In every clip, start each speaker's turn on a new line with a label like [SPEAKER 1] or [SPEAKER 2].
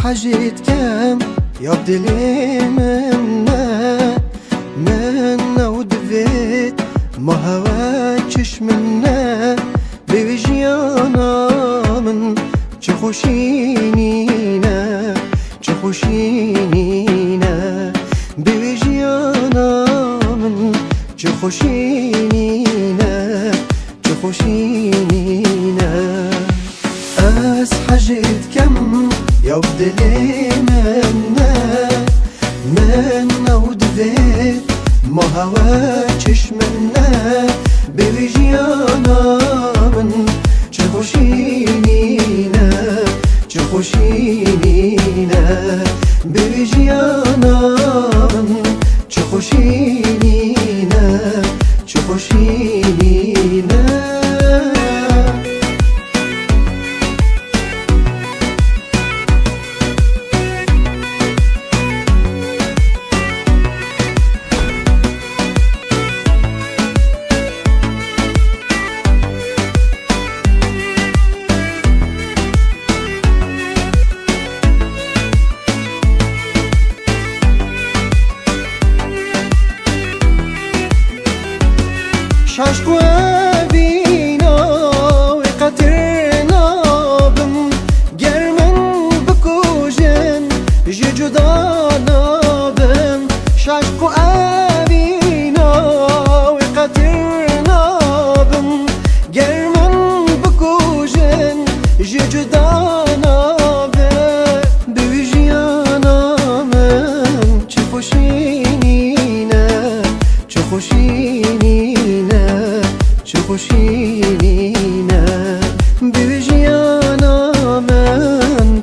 [SPEAKER 1] حاجت كم يا بدلي منا ودفيت ما هواكش منا بوجيانا من تخوشينينا بوجيانا من تخوشينينا أس حاجت كم يا بدلي منا ودفيت ما هواكش منا بوجيانا من تخوشينينا بوجيانا من تخوشينينا عشق وابينا وقترنا بم جرمن بكوجن جدانا بم عشق وابينا وقترنا بم جرمن بكوجن جدانا بم بوجيانا من تخوشينينا بوجيانا من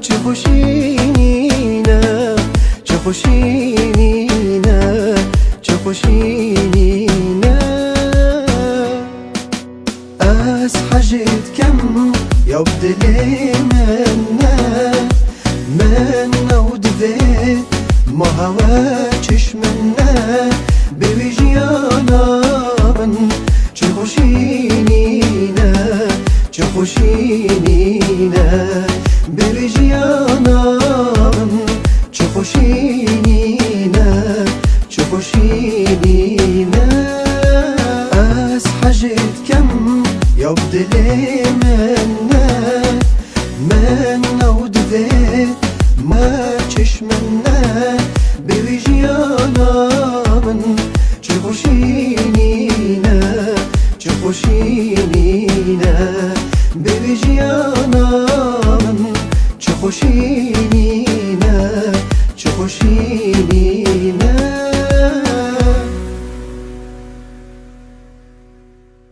[SPEAKER 1] تخوشينينا أس حاجت كم يا بدلي منا ودفيت ما هواكش منا بوجيانا من تخوشينينا بوجيانا من تخوشينينا أس حاجت كم يا بدلي